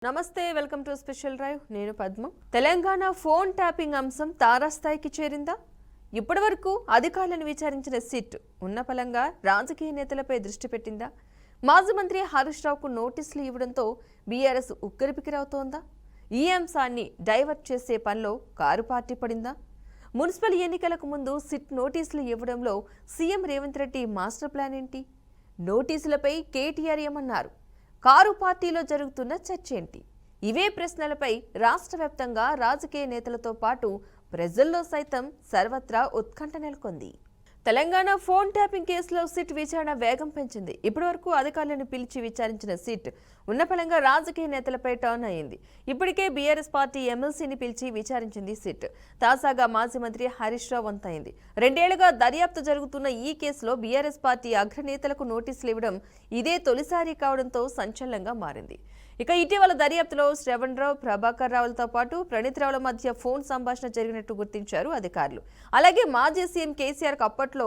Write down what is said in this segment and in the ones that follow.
నమస్తే welcome to special drive నేను Padma Telangana phone tapping అంశం తారాస్థాయికి చేరిందా ఇప్పటివరకు అధికారులను విచారించిన సిట్ ఉన్నపలంగా రాజకీయ నేతలపై దృష్టి పెట్టిందా మాజీ మంత్రి హరీష్ రావుకు నోటీసులు ఇవ్వడంతో బీఆర్ఎస్ ఉక్కిరిబిక్కిరవుతోందా ఈ అంశాన్ని డైవర్ట్ చేసే పనిలో కారు పార్టీ పడిందా మున్సిపల్ ఎన్నికలకు ముందు సిట్ నోటీసులు ఇవ్వడంలో CM Revanth Reddy master plan ఏంటి నోటీసులపై కేటీఆర్ ఏమన్నారు కారు పార్టీలో జరుగుతున్న చర్చ ఏంటి ఇవే ప్రశ్నలపై రాష్ట్ర వ్యాప్తంగా రాజకీయ నేతలతో పాటు ప్రజల్లో సైతం సర్వత్రా ఉత్కంఠ నెలకొంది తెలంగాణ ఫోన్ ట్యాపింగ్ కేసులో సిట్ విచారణ వేగం పెంచింది ఇప్పటివరకు అధికారులను పిలిచి విచారించిన సిట్ ఉన్నపలంగా రాజకీయ నేతలపై టర్న్ అయింది ఇప్పటికే బీఆర్ఎస్ పార్టీ ఎమ్మెల్సీని పిలిచి విచారించింది సిట్ తాజాగా మాజీ మంత్రి హరీష్ రావు వంతైంది 2 ఏళ్లుగా దర్యాప్తు జరుగుతున్న ఈ కేసులో బీఆర్ఎస్ పార్టీ అగ్రనేతలకు నోటీసులు ఇవ్వడం ఇదే తొలిసారి కావడంతో సంచలనంగా మారింది ఇక ఇటీవల దర్యాప్తులో శ్రవణ్ రావు ప్రభాకర్ రావులతో పాటు ప్రణీత్ రావుల మధ్య ఫోన్ సంభాషణ జరిగినట్టు గుర్తించారు అధికారులు అలాగే మాజీ సీఎం కేసీఆర్ అప్పట్లో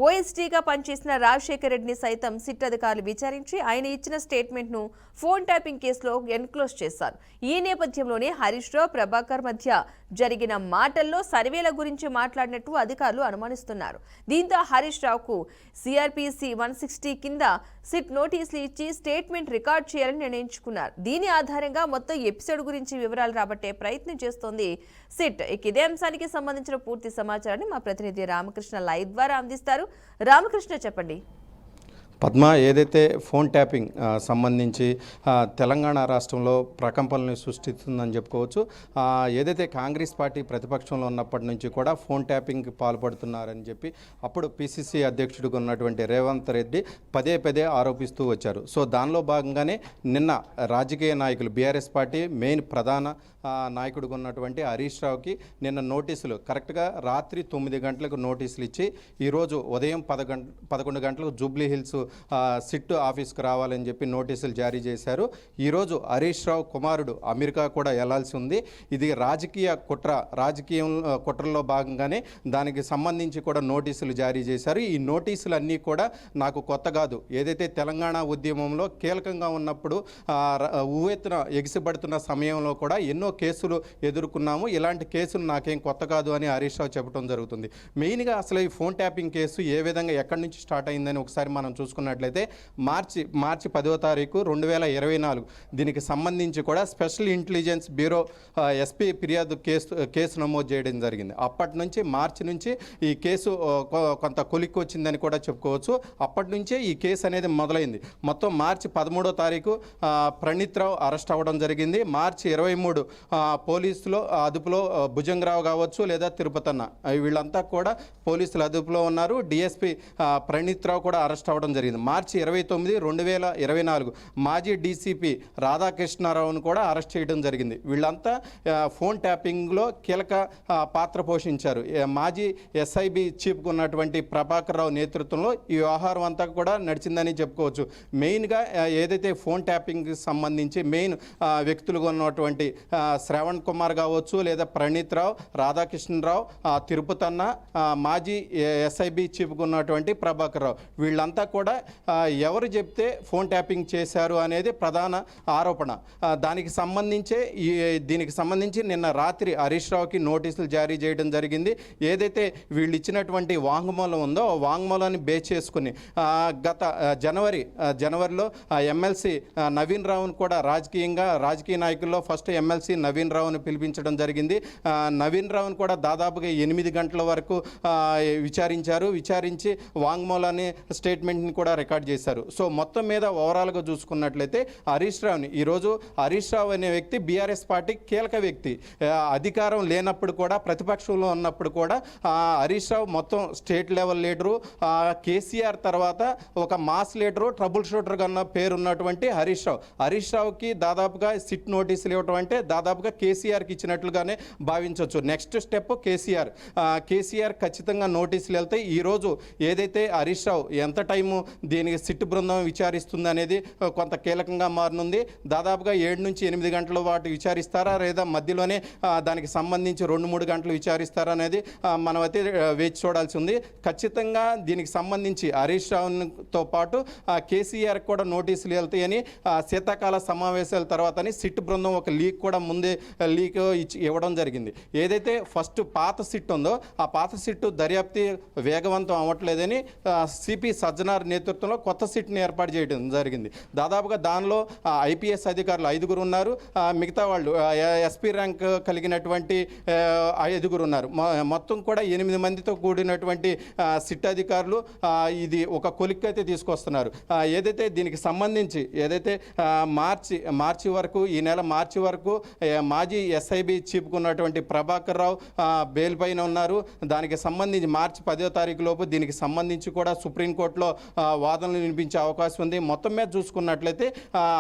ఓఎస్టీగా పనిచేసిన రాజశేఖర్ రెడ్డిని సైతం సిట్ అధికారులు విచారించి ఆయన ఇచ్చిన స్టేట్మెంట్ ను ఫోన్ ట్యాపింగ్ కేసులో ఎన్క్లోజ్ చేశారు ఈ నేపథ్యంలోనే హరీష్ రావు ప్రభాకర్ మధ్య జరిగిన మాటల్లో సర్వేల గురించి మాట్లాడినట్టు అధికారులు అనుమానిస్తున్నారు దీంతో హరీష్ రావుకు సిఆర్పిసి 160 కింద సిట్ నోటీసులు ఇచ్చి స్టేట్మెంట్ రికార్డ్ చేయాలని నిర్ణయించుకున్నారు దీని ఆధారంగా మొత్తం ఎపిసోడ్ గురించి వివరాలు రాబట్టే ప్రయత్నం చేస్తోంది సిట్ ఇదే అంశానికి సంబంధించిన పూర్తి సమాచారాన్ని మా ప్రతినిధి రామకృష్ణ లైవ్ ద్వారా అందిస్తారు రామకృష్ణ చెప్పండి పద్మ ఏదైతే ఫోన్ ట్యాపింగ్ సంబంధించి తెలంగాణ రాష్ట్రంలో ప్రకంపనలు సృష్టిస్తుందని చెప్పుకోవచ్చు ఏదైతే కాంగ్రెస్ పార్టీ ప్రతిపక్షంలో ఉన్నప్పటి నుంచి కూడా ఫోన్ ట్యాపింగ్కి పాల్పడుతున్నారని చెప్పి అప్పుడు పిసిసి అధ్యక్షుడిగా ఉన్నటువంటి రేవంత్ రెడ్డి పదే ఆరోపిస్తూ వచ్చారు సో దానిలో భాగంగానే నిన్న రాజకీయ నాయకులు బీఆర్ఎస్ పార్టీ మెయిన్ ప్రధాన నాయకుడిగా ఉన్నటువంటి హరీష్ రావుకి నిన్న నోటీసులు కరెక్ట్గా రాత్రి 9 గంటలకు నోటీసులు ఇచ్చి ఈరోజు ఉదయం 11 గంటలకు జూబ్లీ హిల్స్ సిట్ ఆఫీస్కి రావాలని చెప్పి నోటీసులు జారీ చేశారు ఈరోజు హరీష్ రావు కుమారుడు అమెరికా కూడా వెళ్లాల్సి ఉంది ఇది రాజకీయ కుట్రలో భాగంగానే దానికి సంబంధించి కూడా నోటీసులు జారీ చేశారు ఈ నోటీసులు అన్నీ కూడా నాకు కొత్త కాదు ఏదైతే తెలంగాణ ఉద్యమంలో కీలకంగా ఉన్నప్పుడు ఉవ్వెత్తున ఎగిసిపడుతున్న సమయంలో కూడా ఎన్నో కేసులు ఎదుర్కొన్నాము ఇలాంటి కేసులు నాకేం కొత్త కాదు అని హరీష్ రావు చెప్పడం జరుగుతుంది మెయిన్గా అసలు ఈ ఫోన్ ట్యాపింగ్ కేసు ఏ విధంగా ఎక్కడి నుంచి స్టార్ట్ అయిందని ఒకసారి మనం చూసుకున్నట్లయితే మార్చి 10వ తారీఖు 2024 దీనికి సంబంధించి కూడా స్పెషల్ ఇంటెలిజెన్స్ బ్యూరో ఎస్పీ ఫిర్యాదు కేసు నమోదు చేయడం జరిగింది అప్పటి నుంచి మార్చి నుంచి ఈ కేసు కొంత కొలిక్కి వచ్చిందని కూడా చెప్పుకోవచ్చు అప్పటి నుంచే ఈ కేసు అనేది మొదలైంది మొత్తం మార్చి 13వ తారీఖు ప్రణీత్ రావు అరెస్ట్ అవ్వడం జరిగింది మార్చి 23 పోలీసులు అదుపులో భుజంగరావు కావచ్చు లేదా తిరుపతన్న వీళ్ళంతా కూడా పోలీసులు అదుపులో ఉన్నారు డిఎస్పీ ప్రణీత్ రావు కూడా అరెస్ట్ అవ్వడం జరిగింది మార్చి 29 2024 మాజీ డీసీపీ రాధాకృష్ణారావును కూడా అరెస్ట్ చేయడం జరిగింది వీళ్ళంతా ఫోన్ ట్యాపింగ్లో కీలక పాత్ర పోషించారు మాజీ ఎస్ఐబి చీఫ్గా ఉన్నటువంటి ప్రభాకర్ రావు నేతృత్వంలో ఈ వ్యవహారం అంతా కూడా నడిచిందని చెప్పుకోవచ్చు మెయిన్గా ఏదైతే ఫోన్ ట్యాపింగ్కి సంబంధించి మెయిన్ వ్యక్తులుగా ఉన్నటువంటి శ్రవణ్ కుమార్ కావచ్చు లేదా ప్రణీత్ రావు రాధాకృష్ణరావు తిరుపతన్న మాజీ ఎస్ఐబి చీఫ్గా ఉన్నటువంటి ప్రభాకర్ రావు వీళ్ళంతా కూడా ఎవరు చెప్తే ఫోన్ ట్యాపింగ్ చేశారు అనేది ప్రధాన ఆరోపణ దీనికి సంబంధించి నిన్న రాత్రి హరీష్ రావుకి నోటీసులు జారీ చేయడం జరిగింది ఏదైతే వీళ్ళు ఇచ్చినటువంటి వాంగ్మూలం ఉందో వాంగ్మూలాన్ని బేస్ చేసుకుని గత జనవరిలో ఎమ్మెల్సీ నవీన్ రావును కూడా రాజకీయ నాయకుల్లో ఫస్ట్ ఎమ్మెల్సీ నవీన్ రావును పిలిపించడం జరిగింది నవీన్ రావును కూడా దాదాపుగా 8 గంటల వరకు విచారించి వాంగ్మూలాన్ని స్టేట్మెంట్ని కూడా రికార్డ్ చేశారు సో మొత్తం మీద ఓవరాల్గా చూసుకున్నట్లయితే హరీష్ రావుని ఈరోజు హరీష్ రావు అనే వ్యక్తి బీఆర్ఎస్ పార్టీ కీలక వ్యక్తి అధికారం లేనప్పుడు కూడా ప్రతిపక్షంలో ఉన్నప్పుడు కూడా హరీష్ రావు మొత్తం స్టేట్ లెవెల్ లీడరు కేసీఆర్ తర్వాత ఒక మాస్ లీడరు ట్రబుల్ షూటర్ కన్నా పేరున్నటువంటి హరీష్ రావుకి దాదాపుగా సిట్ నోటీసులు ఇవ్వటం అంటే దాదాపుగా కేసీఆర్కి ఇచ్చినట్లుగానే భావించవచ్చు నెక్స్ట్ స్టెప్ కేసీఆర్ ఖచ్చితంగా నోటీసులు వెళ్తాయి ఈరోజు ఏదైతే హరీష్ రావు ఎంత టైము దీనికి సిట్ బృందం విచారిస్తుంది అనేది కొంత కీలకంగా మారనుంది. దాదాపుగా 7 నుంచి 8 గంటల పాటు విచారిస్తారా లేదా మధ్యలోనే దానికి సంబంధించి 2-3 గంటలు విచారిస్తారా అనేది మనం అయితే వేచి చూడాల్సి ఉంది. ఖచ్చితంగా దీనికి సంబంధించి హరీష్ రావుతో పాటు కేసీఆర్ కూడా నోటీసులు వెళ్తాయని శీతాకాల సమావేశాల తర్వాతని సిట్ బృందం ఒక లీక్ కూడా ముందే లీక్ ఇవ్వడం జరిగింది. ఏదైతే ఫస్ట్ పాత సిట్ ఉందో ఆ పాత సిట్టు దర్యాప్తు వేగవంతం అవ్వట్లేదని సిపి సజ్జనార్ నేతృత్వంలో కొత్త సిట్ని ఏర్పాటు చేయడం జరిగింది. దాదాపుగా దానిలో ఐపీఎస్ అధికారులు 5 ఉన్నారు, మిగతా వాళ్ళు ఎస్పీ ర్యాంక్ కలిగినటువంటి 5 ఉన్నారు. మొత్తం కూడా 8 మందితో కూడినటువంటి సిట్ అధికారులు ఇది ఒక కొలిక్కైతే తీసుకొస్తున్నారు. ఏదైతే దీనికి సంబంధించి ఏదైతే మార్చి వరకు ఈ నెల మార్చి వరకు మాజీ ఎస్ఐబి చీఫ్కు ఉన్నటువంటి ప్రభాకర్ రావు బెయిల్ పైన ఉన్నారు. దానికి సంబంధించి మార్చి 10వ తారీఖు లోపు దీనికి సంబంధించి కూడా సుప్రీంకోర్టులో వాదనలు వినిపించే అవకాశం ఉంది. మొత్తం మీద చూసుకున్నట్లయితే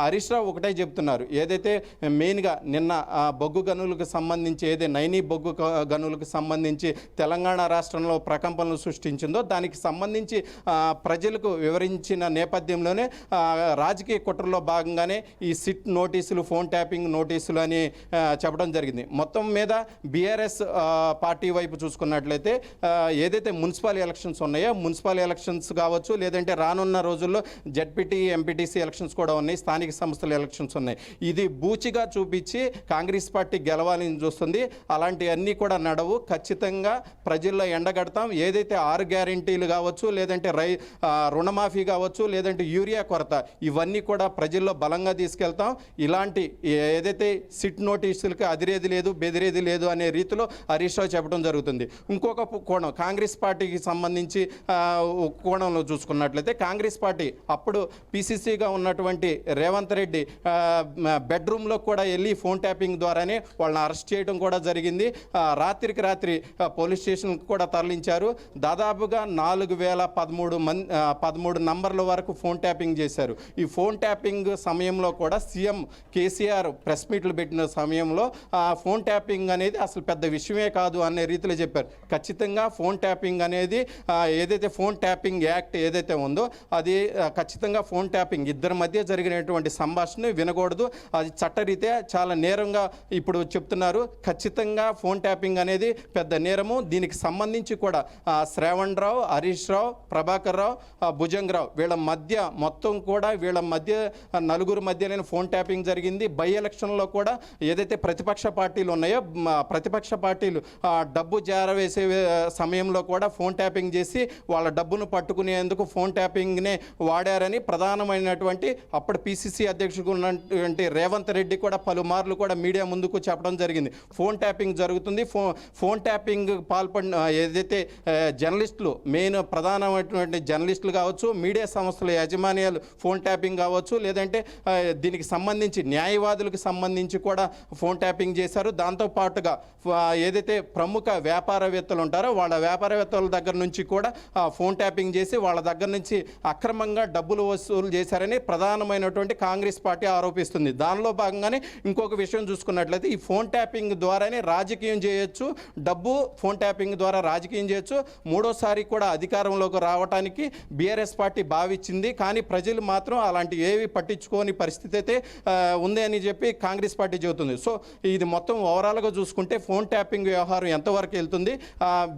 హరీష్ రావు ఒకటే చెప్తున్నారు, ఏదైతే మెయిన్గా నిన్న బొగ్గు గనులకు సంబంధించి నైనీ బొగ్గు గనులకు సంబంధించి తెలంగాణ రాష్ట్రంలో ప్రకంపనలు సృష్టించిందో దానికి సంబంధించి ప్రజలకు వివరించిన నేపథ్యంలోనే రాజకీయ కుట్రలో భాగంగానే ఈ సిట్ నోటీసులు, ఫోన్ ట్యాపింగ్ నోటీసులు అని చెప్పడం జరిగింది. మొత్తం మీద బీఆర్ఎస్ పార్టీ వైపు చూసుకున్నట్లయితే ఏదైతే మున్సిపల్ ఎలక్షన్స్ ఉన్నాయో మున్సిపల్ ఎలక్షన్స్ కావచ్చు, లేదంటే రానున్న రోజుల్లో జెడ్పీటీ ఎంపీటీసీ ఎలక్షన్స్ కూడా ఉన్నాయి, స్థానిక సంస్థల ఎలక్షన్స్ ఉన్నాయి. ఇది బూచిగా చూపించి కాంగ్రెస్ పార్టీ గెలవాలని చూస్తుంది. అలాంటివన్నీ కూడా నడవు. ఖచ్చితంగా ప్రజల్లో ఎండగడతాం. ఏదైతే 6 గ్యారెంటీలు కావచ్చు, లేదంటే రుణమాఫీ కావచ్చు, లేదంటే యూరియా కొరత, ఇవన్నీ కూడా ప్రజల్లో బలంగా తీసుకెళ్తాం. ఇలాంటి ఏదైతే సిట్ నోటీసులకి అదిరేది లేదు, బెదిరేది లేదు అనే రీతిలో హరీష్ రావు చెప్పడం జరుగుతుంది. ఇంకొక కోణం కాంగ్రెస్ పార్టీకి సంబంధించి కోణంలో చూసుకున్నట్లయితే కాంగ్రెస్ పార్టీ అప్పుడు పిసిసిగా ఉన్నటువంటి రేవంత్ రెడ్డి బెడ్రూమ్లో కూడా వెళ్ళి ఫోన్ ట్యాపింగ్ ద్వారానే వాళ్ళని అరెస్ట్ చేయడం కూడా జరిగింది. రాత్రికి రాత్రి పోలీస్ స్టేషన్కి కూడా తరలించారు. దాదాపుగా 4013 నంబర్ల వరకు ఫోన్ ట్యాపింగ్ చేశారు. ఈ ఫోన్ ట్యాపింగ్ సమయంలో కూడా సీఎం కేసీఆర్ ప్రెస్ మీట్లు పెట్టిన సమయంలో ఫోన్ ట్యాపింగ్ అనేది అసలు పెద్ద విషయమే కాదు అనే రీతిలో చెప్పారు. ఖచ్చితంగా ఫోన్ ట్యాపింగ్ అనేది ఏదైతే ఫోన్ ట్యాపింగ్ యాక్ట్ ఏదైతే ఉందో అది ఖచ్చితంగా ఫోన్ ట్యాపింగ్ ఇద్దరి మధ్య జరిగినటువంటి సంభాషణ వినకూడదు, అది చట్టరీత్యా చాలా నేరంగా ఇప్పుడు చెప్తున్నారు. ఖచ్చితంగా ఫోన్ ట్యాపింగ్ అనేది పెద్ద నేరము. దీనికి సంబంధించి కూడా శ్రావణ్ రావు, హరీష్ రావు, ప్రభాకర్ రావు, భుజంగ్ రావు వీళ్ళ మధ్య మొత్తం కూడా వీళ్ళ మధ్య 4 మధ్యలోనే ఫోన్ ట్యాపింగ్ జరిగింది. బై ఎలక్షన్లో కూడా ఏదైతే ప్రతిపక్ష పార్టీలు ఉన్నాయో ప్రతిపక్ష పార్టీలు డబ్బు జారవేసే సమయంలో కూడా ఫోన్ ట్యాపింగ్ చేసి వాళ్ళ డబ్బును పట్టుకునేందుకు ఫోన్ ట్యాపింగ్నే వాడారని ప్రధానమైనటువంటి అప్పుడు పిసిసి అధ్యక్షుడు ఉన్నటువంటి రేవంత్ రెడ్డి కూడా పలుమార్లు కూడా మీడియా ముందుకు చెప్పడం జరిగింది. ఫోన్ ట్యాపింగ్ జరుగుతుంది. ఫోన్ ట్యాపింగ్ పాల్పడిన ఏదైతే జర్నలిస్టులు మెయిన్ ప్రధానమైనటువంటి జర్నలిస్టులు కావచ్చు, మీడియా సంస్థల యాజమాన్యాలు ఫోన్ ట్యాపింగ్ కావచ్చు, లేదంటే దీనికి సంబంధించి న్యాయవాదులకు సంబంధించి కూడా ఫోన్ ట్యాపింగ్ చేశారు. దాంతోపాటుగా ఏదైతే ప్రముఖ వ్యాపారవేత్తలు ఉంటారో వాళ్ళ వ్యాపారవేత్తల దగ్గర నుంచి కూడా ఫోన్ ట్యాపింగ్ చేసి వాళ్ళ దగ్గర నుంచి అక్రమంగా డబ్బులు వసూలు చేశారని ప్రధానమైనటువంటి కాంగ్రెస్ పార్టీ ఆరోపిస్తుంది. దానిలో భాగంగానే ఇంకొక విషయం చూసుకున్నట్లయితే ఈ ఫోన్ ట్యాపింగ్ ద్వారానే రాజకీయం చేయొచ్చు, డబ్బు ఫోన్ ట్యాపింగ్ ద్వారా రాజకీయం చేయొచ్చు. మూడోసారి కూడా అధికారంలోకి రావడానికి బీఆర్ఎస్ పార్టీ భావించింది. కానీ ప్రజలు మాత్రం అలాంటి ఏవి పట్టించుకోని పరిస్థితి అయితే ఉంది అని చెప్పి కాంగ్రెస్ పార్టీ చెబుతుంది. సో ఇది మొత్తం ఓవరాల్గా చూసుకుంటే ఫోన్ ట్యాపింగ్ వ్యవహారం ఎంతవరకు వెళ్తుంది,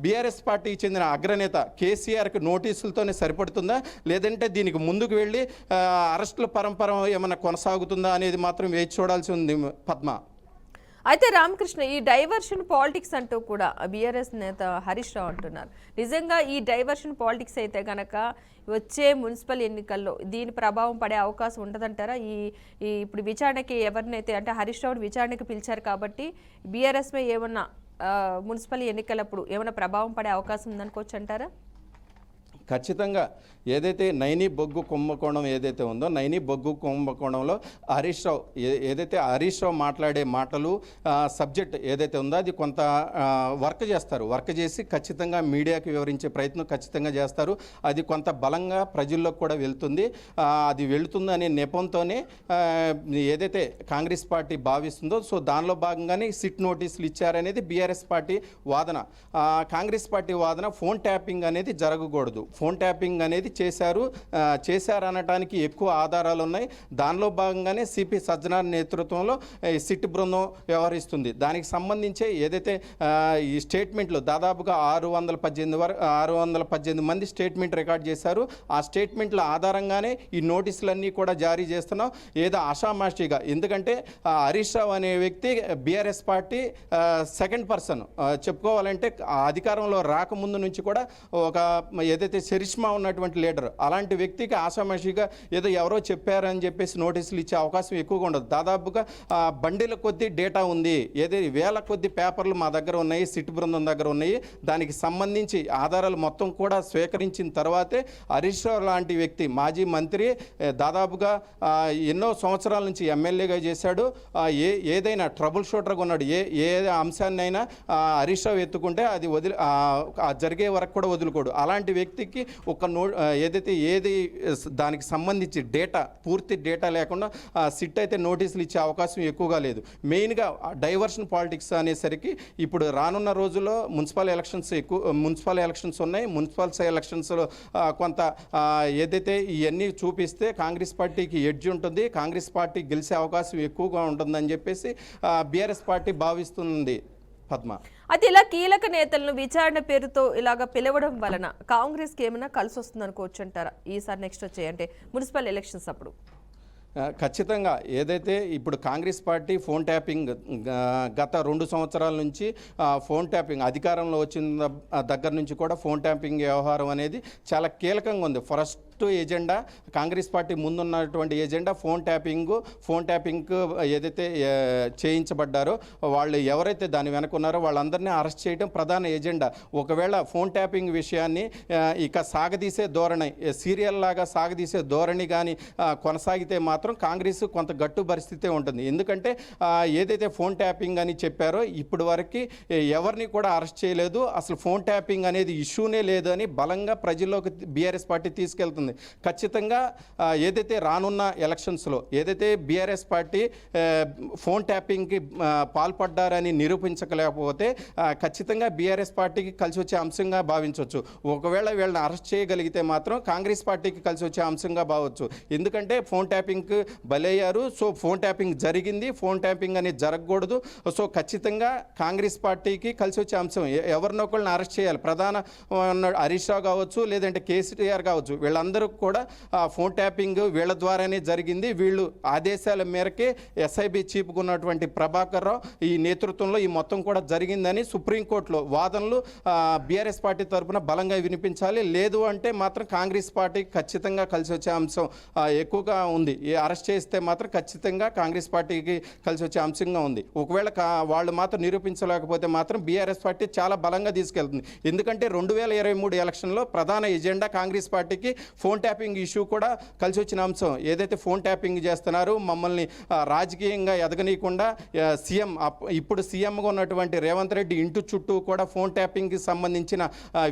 బీఆర్ఎస్ పార్టీకి చెందిన అగ్రనేత కేసీఆర్కి నోటీసులతోనే సరిపడుతుందా, లేదంటే దీనికి ముందుకు వెళ్ళి అరెస్టుల పరంపర ఏమైనా కొనసాగుతుందా అనేది మాత్రం వేచి చూడాల్సి ఉంది పద్మ. అయితే రామకృష్ణ, ఈ డైవర్షన్ పాలిటిక్స్ అంటూ కూడా బీఆర్ఎస్ నేత హరీష్ రావు అంటున్నారు. నిజంగా ఈ డైవర్షన్ పాలిటిక్స్ అయితే కనుక వచ్చే మున్సిపల్ ఎన్నికల్లో దీని ప్రభావం పడే అవకాశం ఉంటుందంటారా? ఇప్పుడు విచారణకి ఎవరినైతే అంటే హరీష్ రావుని విచారణకి పిలిచారు కాబట్టి బీఆర్ఎస్ పై ఏమన్నా మున్సిపల్ ఎన్నికలప్పుడు ఏమైనా ప్రభావం పడే అవకాశం ఉందనుకోవచ్చు అంటారా? ఖచ్చితంగా ఏదైతే నైనీ బొగ్గు కుంభకోణం ఏదైతే ఉందో నైనీ బొగ్గు కుంభకోణంలో హరీష్ రావు ఏదైతే హరీష్ రావు మాట్లాడే మాటలు సబ్జెక్ట్ ఏదైతే ఉందో అది కొంత వర్క్ చేస్తారు. వర్క్ చేసి ఖచ్చితంగా మీడియాకి వివరించే ప్రయత్నం ఖచ్చితంగా చేస్తారు. అది కొంత బలంగా ప్రజల్లోకి కూడా వెళ్తుంది. అది వెళుతుంది అనే నెపంతోనే ఏదైతే కాంగ్రెస్ పార్టీ భావిస్తుందో సో దానిలో భాగంగానే సిట్ నోటీసులు ఇచ్చారనేది బీఆర్ఎస్ పార్టీ వాదన. కాంగ్రెస్ పార్టీ వాదన ఫోన్ ట్యాపింగ్ అనేది జరగకూడదు. ఫోన్ ట్యాపింగ్ అనేది చేశారనటానికి ఎక్కువ ఆధారాలు ఉన్నాయి. దానిలో భాగంగానే సిపి సజ్జనార్ నేతృత్వంలో ఈ సిట్ బృందం వ్యవహరిస్తుంది. దానికి సంబంధించి ఏదైతే ఈ స్టేట్మెంట్లు దాదాపుగా 618 మంది స్టేట్మెంట్ రికార్డ్ చేశారు. ఆ స్టేట్మెంట్ల ఆధారంగానే ఈ నోటీసులన్నీ కూడా జారీ చేస్తున్నాం. ఏదో ఆషామాషిగా, ఎందుకంటే హరీష్ రావు అనే వ్యక్తి బీఆర్ఎస్ పార్టీ సెకండ్ పర్సన్ చెప్పుకోవాలంటే అధికారంలో రాకముందు నుంచి కూడా ఒక ఏదైతే చరిష్మా ఉన్నటువంటి లీడర్, అలాంటి వ్యక్తికి ఆషామాషిగా ఏదో ఎవరో చెప్పారని చెప్పేసి నోటీసులు ఇచ్చే అవకాశం ఎక్కువగా ఉండదు. దాదాపుగా బండిల కొద్దీ డేటా ఉంది, ఏదైతే వేల కొద్ది పేపర్లు మా దగ్గర ఉన్నాయి, సిట్ బృందం దగ్గర ఉన్నాయి. దానికి సంబంధించి ఆధారాలు మొత్తం కూడా స్వీకరించిన తర్వాతే హరీష్ రావు లాంటి వ్యక్తి, మాజీ మంత్రి, దాదాపుగా ఎన్నో సంవత్సరాల నుంచి ఎమ్మెల్యేగా చేశాడు, ఏదైనా ట్రబుల్ షూటర్గా ఉన్నాడు. ఏ అంశాన్నైనా హరీష్ రావు ఎత్తుకుంటే అది జరిగే వరకు కూడా వదులుకోడు. అలాంటి వ్యక్తికి ఒక ఏది దానికి సంబంధించి పూర్తి డేటా లేకుండా సిట్ అయితే నోటీసులు ఇచ్చే అవకాశం ఎక్కువగా లేదు. మెయిన్గా డైవర్షన్ పాలిటిక్స్ అనేసరికి ఇప్పుడు రానున్న రోజుల్లో మున్సిపల్ ఎలక్షన్స్ ఉన్నాయి. మున్సిపల్ ఎలక్షన్స్లో కొంత ఏదైతే ఇవన్నీ చూపిస్తే కాంగ్రెస్ పార్టీకి ఎడ్జ్ ఉంటుంది, కాంగ్రెస్ పార్టీ గెలిచే అవకాశం ఎక్కువగా ఉంటుందని చెప్పేసి బీఆర్ఎస్ పార్టీ భావిస్తుంది. పద్మ, అయితే ఇలా కీలక నేతలను విచారణ పేరుతో ఇలాగ పిలవడం వలన కాంగ్రెస్కి ఏమైనా కలిసి వస్తుంది అనుకోవచ్చు అంటారా ఈసారి నెక్స్ట్ వచ్చే అంటే మున్సిపల్ ఎలక్షన్స్ అప్పుడు? ఖచ్చితంగా ఏదైతే ఇప్పుడు కాంగ్రెస్ పార్టీ ఫోన్ ట్యాపింగ్ గత 2 సంవత్సరాల నుంచి ఫోన్ ట్యాపింగ్ అధికారంలో వచ్చిన దగ్గర నుంచి కూడా ఫోన్ ట్యాపింగ్ వ్యవహారం అనేది చాలా కీలకంగా ఉంది. ఫస్ట్ ఎజెండా కాంగ్రెస్ పార్టీ ముందున్నటువంటి ఎజెండా ఫోన్ ట్యాపింగ్ ఏదైతే చేయించబడ్డారో వాళ్ళు ఎవరైతే దాని వెనక ఉన్నారో వాళ్ళందరినీ అరెస్ట్ చేయడం ప్రధాన ఎజెండా. ఒకవేళ ఫోన్ ట్యాపింగ్ విషయాన్ని ఇక సాగదీసే ధోరణి, సీరియల్ లాగా సాగదీసే ధోరణి కానీ కొనసాగితే మాత్రం కాంగ్రెస్ కొంత గట్టు పరిస్థితే ఉంటుంది. ఎందుకంటే ఏదైతే ఫోన్ ట్యాపింగ్ అని చెప్పారో ఇప్పటి వరకు ఎవరిని కూడా అరెస్ట్ చేయలేదు, అసలు ఫోన్ ట్యాపింగ్ అనేది ఇష్యూనే లేదు అని బలంగా ప్రజల్లోకి బీఆర్ఎస్ పార్టీ తీసుకెళ్తుంది. ఖచ్చితంగా ఏదైతే రానున్న ఎలక్షన్స్లో ఏదైతే బీఆర్ఎస్ పార్టీ ఫోన్ ట్యాపింగ్కి పాల్పడ్డారని నిరూపించలేకపోతే ఖచ్చితంగా బీఆర్ఎస్ పార్టీకి కలిసి వచ్చే అంశంగా భావించవచ్చు. ఒకవేళ వీళ్ళని అరెస్ట్ చేయగలిగితే మాత్రం కాంగ్రెస్ పార్టీకి కలిసి వచ్చే అంశంగా భావచ్చు. ఎందుకంటే ఫోన్ ట్యాపింగ్ బలయ్యారు. సో ఫోన్ ట్యాపింగ్ జరిగింది, ఫోన్ ట్యాపింగ్ అనేది జరగకూడదు. సో ఖచ్చితంగా కాంగ్రెస్ పార్టీకి కలిసి వచ్చే అంశం. ఎవరినొకళ్ళని అరెస్ట్ చేయాలి. ప్రధాన హరీష్ రావు కావచ్చు, లేదంటే కేసీఆర్ కావచ్చు, వీళ్ళందరూ కూడా ఫోన్ ట్యాపింగ్ వీళ్ళ ద్వారానే జరిగింది. వీళ్ళు ఆదేశాల మేరకే ఎస్ఐబి చీఫ్గా ఉన్నటువంటి ప్రభాకర్ రావు ఈ నేతృత్వంలో ఈ మొత్తం కూడా జరిగిందని సుప్రీంకోర్టులో వాదనలు బీఆర్ఎస్ పార్టీ తరఫున బలంగా వినిపించాలి. లేదు అంటే మాత్రం కాంగ్రెస్ పార్టీకి ఖచ్చితంగా కలిసి వచ్చే అంశం ఎక్కువగా ఉంది. అరెస్ట్ చేస్తే మాత్రం ఖచ్చితంగా కాంగ్రెస్ పార్టీకి కలిసి వచ్చే అంశంగా ఉంది. ఒకవేళ వాళ్ళు మాత్రం నిరూపించలేకపోతే మాత్రం బీఆర్ఎస్ పార్టీ చాలా బలంగా తీసుకెళ్తుంది. ఎందుకంటే 2023 ఎలక్షన్లో ప్రధాన ఎజెండా కాంగ్రెస్ పార్టీకి ఫోన్ ట్యాపింగ్ ఇష్యూ కూడా కలిసి వచ్చిన అంశం. ఏదైతే ఫోన్ ట్యాపింగ్ చేస్తున్నారు, మమ్మల్ని రాజకీయంగా ఎదగనీయకుండా ఇప్పుడు సీఎంగా ఉన్నటువంటి రేవంత్ రెడ్డి ఇంటి చుట్టూ కూడా ఫోన్ ట్యాపింగ్కి సంబంధించిన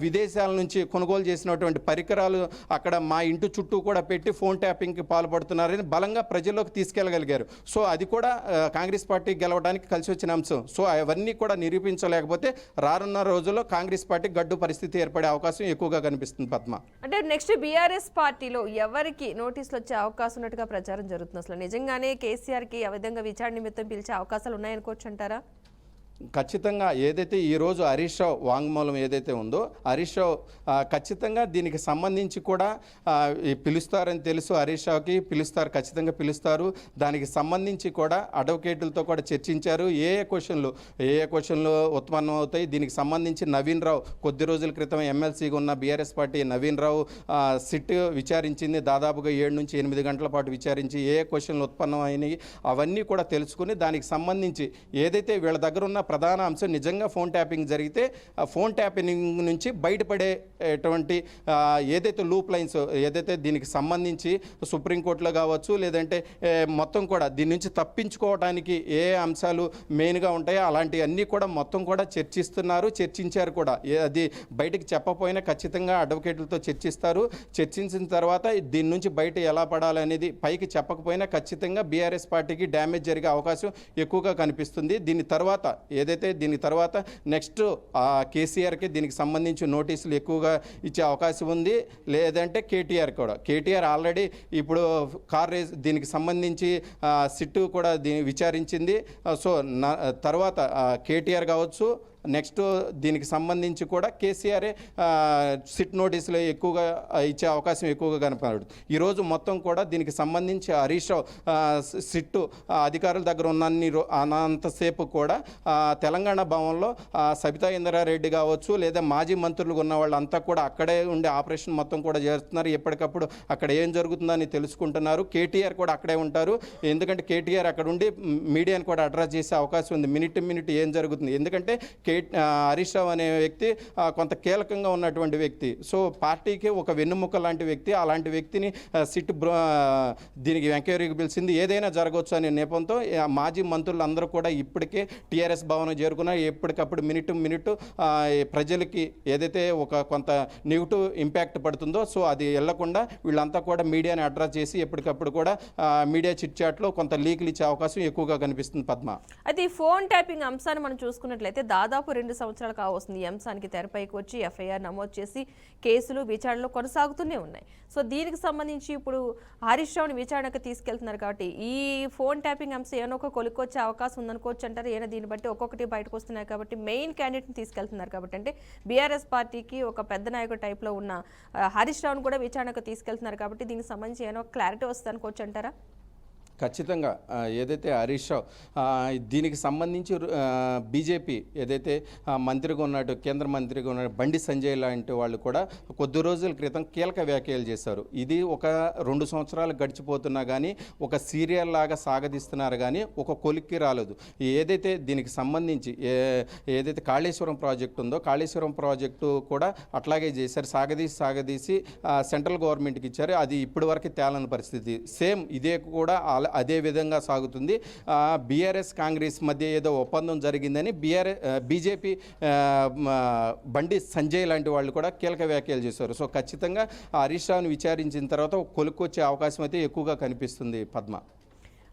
విదేశాల నుంచి కొనుగోలు చేసినటువంటి పరికరాలు అక్కడ మా ఇంటి చుట్టూ కూడా పెట్టి ఫోన్ ట్యాపింగ్కి పాల్పడుతున్నారని బలంగా ప్రజల్లోకి తీసుకెళ్ళగలిగారు. సో అది కూడా కాంగ్రెస్ పార్టీ గెలవడానికి కలిసి వచ్చిన అంశం. సో అవన్నీ కూడా నిరూపించలేకపోతే రానున్న రోజుల్లో కాంగ్రెస్ పార్టీ గడ్డు పరిస్థితి ఏర్పడే అవకాశం ఎక్కువగా కనిపిస్తుంది. పద్మ, అంటే నెక్స్ట్ బీఆర్ఎస్ పార్టీలో ఎవరికి నోటీసులు వచ్చే అవకాశం ఉన్నట్టుగా ప్రచారం జరుగుతుంది? అసలు నిజంగానే కేసీఆర్కి ఆ విధంగా విచారణ నిమిత్తం పిలిచే అవకాశాలు ఉన్నాయనుకోవచ్చు అంటారా? ఖచ్చితంగా ఏదైతే ఈరోజు హరీష్ రావు వాంగ్మూలం ఏదైతే ఉందో హరీష్ రావు ఖచ్చితంగా దీనికి సంబంధించి కూడా పిలుస్తారని తెలుసు. హరీష్ రావుకి ఖచ్చితంగా పిలుస్తారు. దానికి సంబంధించి కూడా అడ్వకేట్లతో కూడా చర్చించారు. ఏ ఏ క్వశ్చన్లు ఉత్పన్నం అవుతాయి. దీనికి సంబంధించి నవీన్ రావు కొద్ది రోజుల క్రితం ఎమ్మెల్సీగా ఉన్న బీఆర్ఎస్ పార్టీ నవీన్ రావు సిట్ విచారించింది. దాదాపుగా 7 నుంచి 8 గంటల పాటు విచారించి ఏ క్వశ్చన్లు ఉత్పన్నం అయినాయి అవన్నీ కూడా తెలుసుకుని దానికి సంబంధించి ఏదైతే వీళ్ళ దగ్గర ఉన్న ప్రధాన అంశం నిజంగా ఫోన్ ట్యాపింగ్ జరిగితే ఫోన్ ట్యాపింగ్ నుంచి బయటపడేటువంటి ఏదైతే లూప్ లైన్స్ ఏదైతే దీనికి సంబంధించి సుప్రీంకోర్టులో కావచ్చు, లేదంటే మొత్తం కూడా దీని నుంచి తప్పించుకోవడానికి ఏ అంశాలు మెయిన్గా ఉంటాయో అలాంటివన్నీ కూడా మొత్తం కూడా చర్చించారు కూడా. అది బయటకు చెప్పకపోయినా ఖచ్చితంగా అడ్వకేట్లతో చర్చిస్తారు. చర్చించిన తర్వాత దీని నుంచి బయట ఎలా పడాలనేది పైకి చెప్పకపోయినా ఖచ్చితంగా బీఆర్ఎస్ పార్టీకి డ్యామేజ్ జరిగే అవకాశం ఎక్కువగా కనిపిస్తుంది. దీని తర్వాత ఏదైతే దీని తర్వాత నెక్స్ట్ కేసీఆర్కి దీనికి సంబంధించి నోటీసులు ఎక్కువగా ఇచ్చే అవకాశం ఉంది, లేదంటే కేటీఆర్ కూడా. కేటీఆర్ ఆల్రెడీ ఇప్పుడు కార్ రేస్ దీనికి సంబంధించి సిట్టు కూడా దీన్ని విచారించింది. సో తర్వాత కేటీఆర్ కావచ్చు, నెక్స్ట్ దీనికి సంబంధించి కూడా కేసీఆర్ సిట్ నోటీసులు ఎక్కువగా ఇచ్చే అవకాశం ఎక్కువగా కనపడదు. ఈరోజు మొత్తం కూడా దీనికి సంబంధించి హరీష్ రావు సిట్టు అధికారుల దగ్గర ఉన్నంతసేపు కూడా తెలంగాణ భవన్లో సబితా ఇంద్రారెడ్డి కావచ్చు, లేదా మాజీ మంత్రులు ఉన్న వాళ్ళంతా కూడా అక్కడే ఉండే ఆపరేషన్ మొత్తం కూడా చేస్తున్నారు. ఎప్పటికప్పుడు అక్కడ ఏం జరుగుతుందని తెలుసుకుంటున్నారు. కేటీఆర్ కూడా అక్కడే ఉంటారు, ఎందుకంటే కేటీఆర్ అక్కడ ఉండి మీడియాని కూడా అడ్రస్ చేసే అవకాశం ఉంది. మినిట్ ఏం జరుగుతుంది, ఎందుకంటే హరీష్ రావు అనే వ్యక్తి కొంత కీలకంగా ఉన్నటువంటి వ్యక్తి. సో పార్టీకి ఒక వెన్నుముక్క లాంటి వ్యక్తి. అలాంటి వ్యక్తిని సిట్ దీనికి ఎంక్వైరీకి పిలిచింది. ఏదైనా జరగవచ్చు అనే నేపంతో మాజీ మంత్రులు అందరూ కూడా ఇప్పటికే టీఆర్ఎస్ భవనం చేరుకున్నారు. ఎప్పటికప్పుడు మినిట్ ప్రజలకి ఏదైతే ఒక కొంత నెగిటివ్ ఇంపాక్ట్ పడుతుందో సో అది వెళ్లకుండా వీళ్ళంతా కూడా మీడియాని అడ్రస్ చేసి ఎప్పటికప్పుడు కూడా మీడియా చిట్ చాట్లో కొంత లీకులు ఇచ్చే అవకాశం ఎక్కువగా కనిపిస్తుంది. పద్మ, అయితే ఈ ఫోన్ ట్యాపింగ్ అంశాన్ని మనం చూసుకున్నట్లయితే దాదాపు 2 సంవత్సరాలు కావస్తుంది ఈ అంశానికి తెరపైకి వచ్చి ఎఫ్ఐఆర్ నమోదు చేసి కేసులు విచారణలు కొనసాగుతూనే ఉన్నాయి. సో దీనికి సంబంధించి ఇప్పుడు హరీష్ రావుని విచారణకు తీసుకెళ్తున్నారు కాబట్టి ఈ ఫోన్ ట్యాపింగ్ అంశం ఏమైనా ఒక కొలిక్కొచ్చే అవకాశం ఉందనుకోవచ్చు అంటారు. ఏమైనా దీన్ని బట్టి ఒక్కొక్కటి బయటకు వస్తున్నాయి కాబట్టి మెయిన్ క్యాండిడేట్ని తీసుకెళ్తున్నారు కాబట్టి, అంటే బీఆర్ఎస్ పార్టీకి ఒక పెద్ద నాయకుడు టైప్లో ఉన్న హరీష్ రావుని కూడా విచారణకు తీసుకెళ్తున్నారు కాబట్టి దీనికి సంబంధించి ఏమైనా క్లారిటీ వస్తుంది అనుకోవచ్చు అంటారా? ఖచ్చితంగా ఏదైతే హరీష్ రావు దీనికి సంబంధించి బీజేపీ ఏదైతే మంత్రిగా ఉన్నట్టు కేంద్ర మంత్రిగా ఉన్న బండి సంజయ్ లాంటి వాళ్ళు కూడా కొద్ది రోజుల క్రితం కీలక వ్యాఖ్యలు చేశారు. ఇది ఒక 2 సంవత్సరాలు గడిచిపోతున్నా కానీ ఒక సీరియల్ లాగా సాగదీస్తున్నారు కానీ ఒక కొలిక్కి రాలేదు. ఏదైతే దీనికి సంబంధించి ఏదైతే కాళేశ్వరం ప్రాజెక్టు ఉందో కాళేశ్వరం ప్రాజెక్టు కూడా అట్లాగే చేశారు. సాగదీసి సెంట్రల్ గవర్నమెంట్కి ఇచ్చారు. అది ఇప్పటి వరకు తేలని పరిస్థితి. సేమ్ ఇదే కూడా అదే విధంగా సాగుతుంది. బీఆర్ఎస్ కాంగ్రెస్ మధ్య ఏదో ఒప్పందం జరిగిందని బీజేపీ బండి సంజయ్ లాంటి వాళ్ళు కూడా కీలక వ్యాఖ్యలు చేశారు. సో ఖచ్చితంగా హరీష్ రావుని విచారించిన తర్వాత కొలుక్కొచ్చే అవకాశం అయితే ఎక్కువగా కనిపిస్తుంది. పద్మ,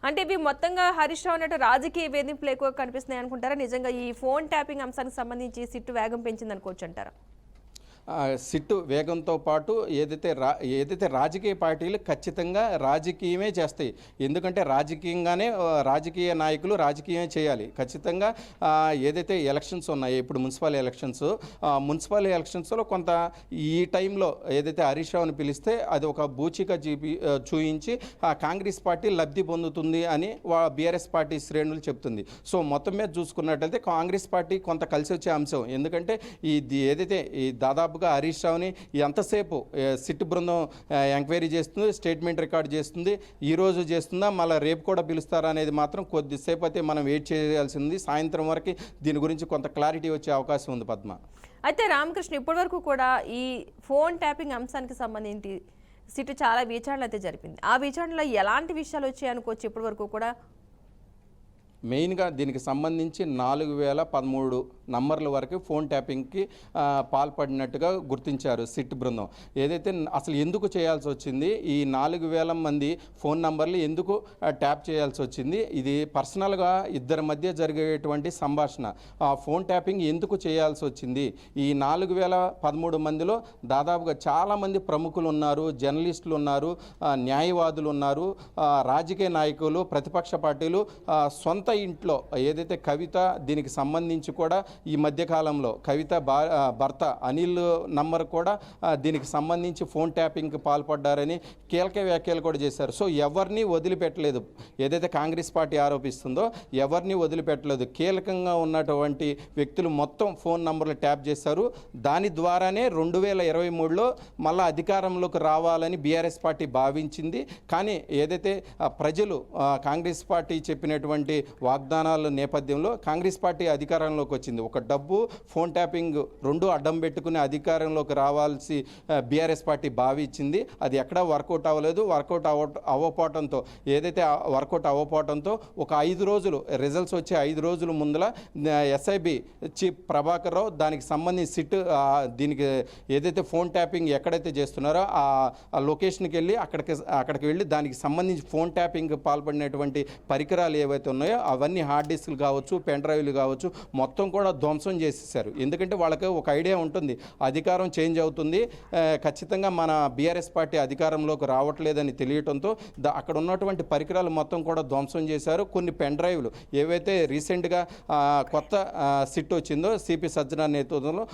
అంటే ఇవి మొత్తంగా హరీష్ రావు అన్నట్టు రాజకీయ వేధింపులు ఎక్కువ కనిపిస్తున్నాయి అనుకుంటారా? నిజంగా ఈ ఫోన్ ట్యాపింగ్ అంశానికి సంబంధించి సిట్టు వేగం పెంచింది అనుకోవచ్చు అంటారా? సిట్టు వేగంతో పాటు ఏదైతే రాజకీయ పార్టీలు ఖచ్చితంగా రాజకీయమే చేస్తాయి. ఎందుకంటే రాజకీయ నాయకులు రాజకీయమే చేయాలి. ఖచ్చితంగా ఏదైతే ఎలక్షన్స్ ఉన్నాయో ఇప్పుడు మున్సిపల్ ఎలక్షన్స్లో కొంత ఈ టైంలో ఏదైతే హరీష్ రావుని పిలిస్తే అది ఒక బూచిక చూయించి కాంగ్రెస్ పార్టీ లబ్ధి పొందుతుంది అని బీఆర్ఎస్ పార్టీ శ్రేణులు చెప్తుంది. సో మొత్తం మీద చూసుకున్నట్లయితే కాంగ్రెస్ పార్టీ కొంత కలిసి వచ్చే అంశం. ఎందుకంటే ఏదైతే ఈ దాదాపు హరీష్ రావుని ఎంతసేపు సిట్ బృందం ఎంక్వైరీ చేస్తుంది, స్టేట్మెంట్ రికార్డ్ చేస్తుంది, ఈరోజు చేస్తుందా మళ్ళీ రేపు కూడా పిలుస్తారా అనేది మాత్రం కొద్దిసేపు అయితే మనం వెయిట్ చేయాల్సింది. సాయంత్రం వరకు దీని గురించి కొంత క్లారిటీ వచ్చే అవకాశం ఉంది. పద్మ, అయితే రామకృష్ణ ఇప్పటి వరకు కూడా ఈ ఫోన్ ట్యాపింగ్ అంశానికి సంబంధించి సిట్ చాలా విచారణలు అయితే జరిపింది. ఆ విచారణలో ఎలాంటి విషయాలు వచ్చాయి అనుకోవచ్చు ఇప్పటి వరకు కూడా? మెయిన్గా దీనికి సంబంధించి 4013 నంబర్ల వరకు ఫోన్ ట్యాపింగ్కి పాల్పడినట్టుగా గుర్తించారు సిట్ బృందం. ఏదైతే అసలు ఎందుకు చేయాల్సి వచ్చింది, ఈ 4000 మంది ఫోన్ నంబర్లు ఎందుకు ట్యాప్ చేయాల్సి వచ్చింది, ఇది పర్సనల్గా ఇద్దరి మధ్య జరిగేటువంటి సంభాషణ, ఫోన్ ట్యాపింగ్ ఎందుకు చేయాల్సి వచ్చింది, ఈ 4013 మందిలో దాదాపుగా చాలామంది ప్రముఖులు ఉన్నారు, జర్నలిస్టులు ఉన్నారు, న్యాయవాదులు ఉన్నారు, రాజకీయ నాయకులు, ప్రతిపక్ష పార్టీలు, సొంత ఇంట్లో ఏదైతే కవిత దీనికి సంబంధించి కూడా ఈ మధ్యకాలంలో కవిత భర్త అనిల్ నంబర్ కూడా దీనికి సంబంధించి ఫోన్ ట్యాపింగ్కి పాల్పడ్డారని కీలక వ్యాఖ్యలు కూడా చేశారు. సో ఎవరిని వదిలిపెట్టలేదు, ఏదైతే కాంగ్రెస్ పార్టీ ఆరోపిస్తుందో ఎవరిని వదిలిపెట్టలేదు. కీలకంగా ఉన్నటువంటి వ్యక్తులు మొత్తం ఫోన్ నంబర్లు ట్యాప్ చేశారు. దాని ద్వారానే 2023లో మళ్ళీ అధికారంలోకి రావాలని బీఆర్ఎస్ పార్టీ భావించింది. కానీ ఏదైతే ప్రజలు కాంగ్రెస్ పార్టీ చెప్పినటువంటి వాగ్దానాల నేపథ్యంలో కాంగ్రెస్ పార్టీ అధికారంలోకి వచ్చింది. ఒక డబ్బు, ఫోన్ ట్యాపింగ్ రెండు అడ్డం పెట్టుకుని అధికారంలోకి రావాల్సి బీఆర్ఎస్ పార్టీ భావించింది. అది ఎక్కడా వర్కౌట్ అవ్వలేదు. వర్కౌట్ అవ్వపోవడంతో ఏదైతే వర్కౌట్ అవ్వపోవడంతో ఒక 5 రోజులు రిజల్ట్స్ వచ్చే 5 రోజుల ముందల ఎస్ఐబి చీఫ్ ప్రభాకర్ రావు దానికి సంబంధించి సిట్ దీనికి ఏదైతే ఫోన్ ట్యాపింగ్ ఎక్కడైతే చేస్తున్నారో ఆ లొకేషన్కి వెళ్ళి అక్కడికి వెళ్ళి దానికి సంబంధించి ఫోన్ ట్యాపింగ్ పాల్పడినటువంటి పరికరాలు ఏవైతే ఉన్నాయో అవన్నీ హార్డ్ డిస్క్లు కావచ్చు, పెన్ డ్రైవ్లు కావచ్చు, మొత్తం కూడా ధ్వంసం చేసేసారు. ఎందుకంటే వాళ్ళకి ఒక ఐడియా ఉంటుంది, అధికారం చేంజ్ అవుతుంది, ఖచ్చితంగా మన బీఆర్ఎస్ పార్టీ అధికారంలోకి రావట్లేదని తెలియటంతో అక్కడ ఉన్నటువంటి పరికరాలు మొత్తం కూడా ధ్వంసం చేశారు. కొన్ని పెన్ డ్రైవ్లు ఏవైతే రీసెంట్గా కొత్త సిట్ వచ్చిందో సిపి సజ్జన నేతృత్వంలో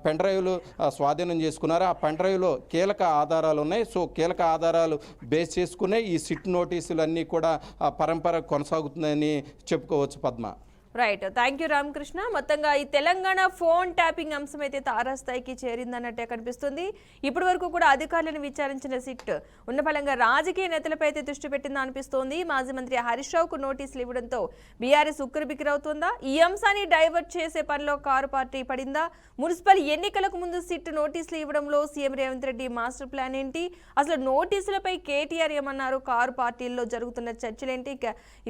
పెన్ డ్రైవ్లు స్వాధీనం చేసుకున్నారు. ఆ పెన్ డ్రైవ్లో కీలక ఆధారాలు ఉన్నాయి. సో కీలక ఆధారాలు బేస్ చేసుకునే ఈ సిట్ నోటీసులు అన్నీ కూడా పరంపర కొనసాగుతుందని చెప్పుకోవచ్చు Padma. Right, thank you Ramakrishna. మొత్తంగా ఈ తెలంగాణ ఫోన్ ట్యాపింగ్ అంశం అయితే తారాస్థాయికి చేరిందన్నట్టే కనిపిస్తుంది. ఇప్పటి వరకు కూడా అధికారులను విచారించిన సిట్ ఉన్న ఫలంగా రాజకీయ నేతలపై అయితే దృష్టి పెట్టిందా అనిపిస్తోంది. మాజీ మంత్రి హరీష్ రావుకు నోటీసులు ఇవ్వడంతో బీఆర్ఎస్ ఉక్కిరిబిక్కిరవుతుందా? ఈ అంశాన్ని డైవర్ట్ చేసే పనిలో కారు పార్టీ పడిందా? మున్సిపల్ ఎన్నికలకు ముందు సిట్ నోటీసులు ఇవ్వడంలో CM Revanth Reddy master plan ఏంటి? అసలు నోటీసులపై కేటీఆర్ ఏమన్నారు? కారు పార్టీల్లో జరుగుతున్న చర్చలేంటి?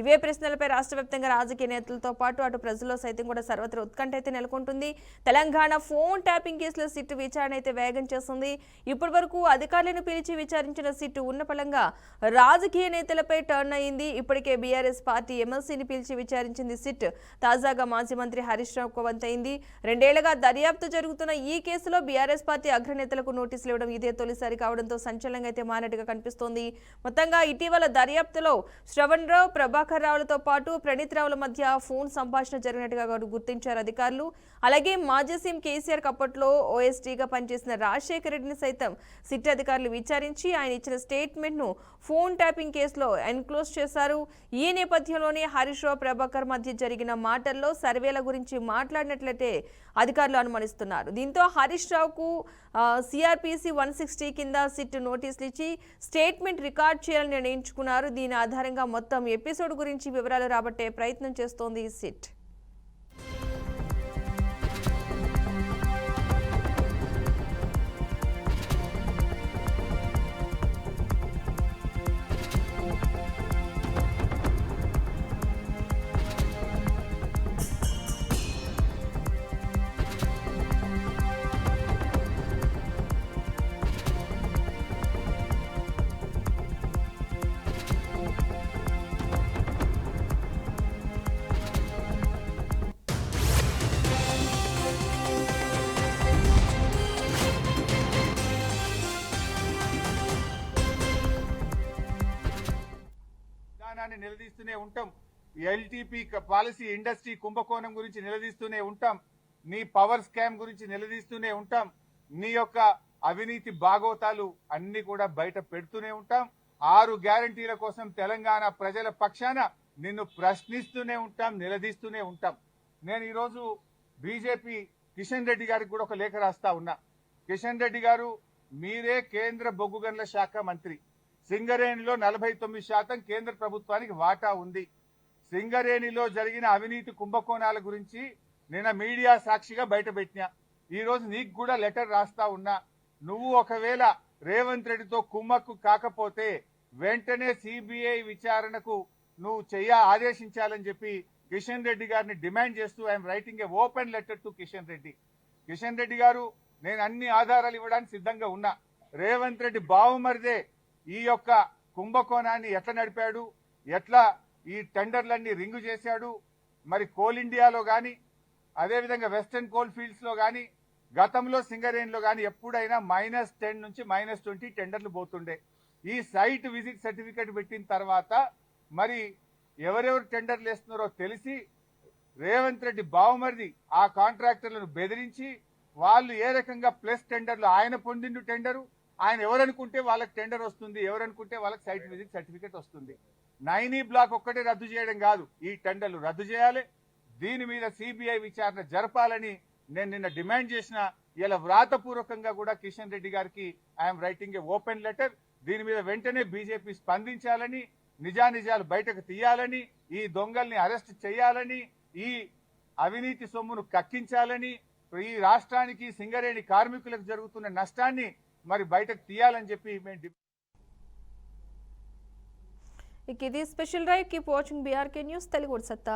ఇవే ప్రశ్నలపై రాష్ట్ర వ్యాప్తంగా రాజకీయ నేతలతో పాటు అటు ప్రజల్లో సైతం కూడా సర్వత్ర ఉత్కంఠ అయితే నెలకొంటుంది. తెలంగాణ ఫోన్ ట్యాపింగ్ కేసులో సిట్ విచారణ అయితే వేగం చేస్తుంది. ఇప్పటి వరకు అధికారులను పిలిచి విచారించిన సిట్ ఉన్న ఫలంగా రాజకీయ నేతలపై టర్న్ అయింది. ఇప్పటికే బీఆర్ఎస్ పార్టీ ఎమ్మెల్సీని పిలిచి విచారించింది సిట్. తాజాగా మాజీ మంత్రి హరీష్ రావుకు వంతైంది. 2 ఏళ్లుగా దర్యాప్తు జరుగుతున్న ఈ కేసులో బీఆర్ఎస్ పార్టీ అగ్రనేతలకు నోటీసులు ఇవ్వడం ఇదే తొలిసారి కావడంతో సంచలనంగా అయితే మారినట్టుగా కనిపిస్తోంది. మొత్తంగా ఇటీవల దర్యాప్తులో శ్రవణ్ రావు, ప్రభాకర్ రావులతో పాటు ప్రణీత్ రావుల మధ్య ఫోన్ సంభాషణ జరిగినట్టుగా గుర్తించారు అధికారులు. అలాగే మాజీ సీఎం కేసీఆర్ అప్పట్లో ఓఎస్డీగా పనిచేసిన రాజశేఖర రెడ్డిని సైతం సిట్ అధికారులు విచారించి ఆయన ఇచ్చిన స్టేట్మెంట్ ను ఫోన్ ట్యాపింగ్ కేసులో ఎన్క్లోజ్ చేశారు. ఈ నేపథ్యంలోనే హరీష్ రావు, ప్రభాకర్ మధ్య జరిగిన మాటల్లో సర్వేల గురించి మాట్లాడినట్లయితే అధికారులు అనుమానిస్తున్నారు. దీంతో హరీష్ రావుకు సిఆర్పిసి 160 కింద సిట్ నోటీసులు ఇచ్చి స్టేట్మెంట్ రికార్డ్ చేయాలని నిర్ణయించుకున్నారు. దీని ఆధారంగా మొత్తం ఎపిసోడ్ గురించి వివరాలు రాబట్టే ప్రయత్నం చేస్తోంది సిట్. నిలదీస్తూనే ఉంటాం. ఎల్టీపీ పాలసీ ఇండస్ట్రీ కుంభకోణం గురించి నిలదీస్తూనే ఉంటాం. నీ పవర్ స్కామ్ గురించి నిలదీస్తూనే ఉంటాం. నీ యొక్క అవినీతి బాగోతాలు అన్ని కూడా బయట పెడుతూనే ఉంటాం. 6 గ్యారంటీల కోసం తెలంగాణ ప్రజల పక్షాన నిన్ను ప్రశ్నిస్తూనే ఉంటాం, నిలదీస్తూనే ఉంటాం. నేను ఈరోజు బీజేపీ కిషన్ రెడ్డి గారికి కూడా ఒక లేఖ రాస్తా ఉన్నా. కిషన్ రెడ్డి గారు, మీరే కేంద్ర బొగ్గు గనుల శాఖ మంత్రి. సింగరేణిలో 49% కేంద్ర ప్రభుత్వానికి వాటా ఉంది. సింగరేణిలో జరిగిన అవినీతి కుంభకోణాల గురించి నిన్న మీడియా సాక్షిగా బయటపెట్టినా. ఈ రోజు నీకు కూడా లెటర్ రాస్తా ఉన్నా. నువ్వు ఒకవేళ రేవంత్ రెడ్డితో కుమ్మక్కు కాకపోతే వెంటనే సిబిఐ విచారణకు నువ్వు ఆదేశించాలని చెప్పి కిషన్ రెడ్డి గారిని డిమాండ్ చేస్తూ I'm writing A open letter to Kishan Reddy. Kishan Reddy గారు, నేను అన్ని ఆధారాలు ఇవ్వడానికి సిద్ధంగా ఉన్నా. రేవంత్ రెడ్డి బావుమరిదే ఈ యొక్క కుంభకోణాన్ని ఎట్లా నడిపాడు, ఎట్లా ఈ టెండర్లన్నీ రింగు చేశాడు, మరి కోల్ ఇండియాలో కానీ అదేవిధంగా వెస్టర్న్ కోల్ ఫీల్డ్స్ లో కానీ గతంలో సింగరేణిలో కానీ ఎప్పుడైనా -10 నుంచి -20 టెండర్లు పోతుండే. ఈ సైట్ విజిట్ సర్టిఫికేట్ పెట్టిన తర్వాత మరి ఎవరెవరు టెండర్లు వేస్తున్నారో తెలిసి రేవంత్ రెడ్డి బావుమరిది ఆ కాంట్రాక్టర్లను బెదిరించి వాళ్ళు ఏ రకంగా ప్లస్ టెండర్లు ఆయన పొందిండు టెండరు, ఆయన ఎవరనుకుంటే వాళ్ళకి టెండర్ వస్తుంది, ఎవరనుకుంటే వాళ్ళకి సైట్ విజిట్ సర్టిఫికేట్ వస్తుంది. 9E బ్లాక్ ఒక్కటే రద్దు చేయడం కాదు, ఈ టెండర్లు రద్దు చేయాలి. దీని మీద సిబిఐ విచారణ జరపాలని నేను నిన్న డిమాండ్ చేసిన. ఇలా వ్రాతపూర్వకంగా కూడా కిషన్ రెడ్డి గారికి I'm writing A open letter. దీని మీద వెంటనే బీజేపీ స్పందించాలని, నిజానిజాలు బయటకు తీయాలని, ఈ దొంగల్ని అరెస్ట్ చేయాలని, ఈ అవినీతి సొమ్మును కక్కించాలని, ఈ రాష్ట్రానికి సింగరేణి కార్మికులకు జరుగుతున్న నష్టాన్ని మరి బయటకు తీయాలని చెప్పి మేము ఇక ఇది special drive. Keep watching BRK news Telugu సత్తా.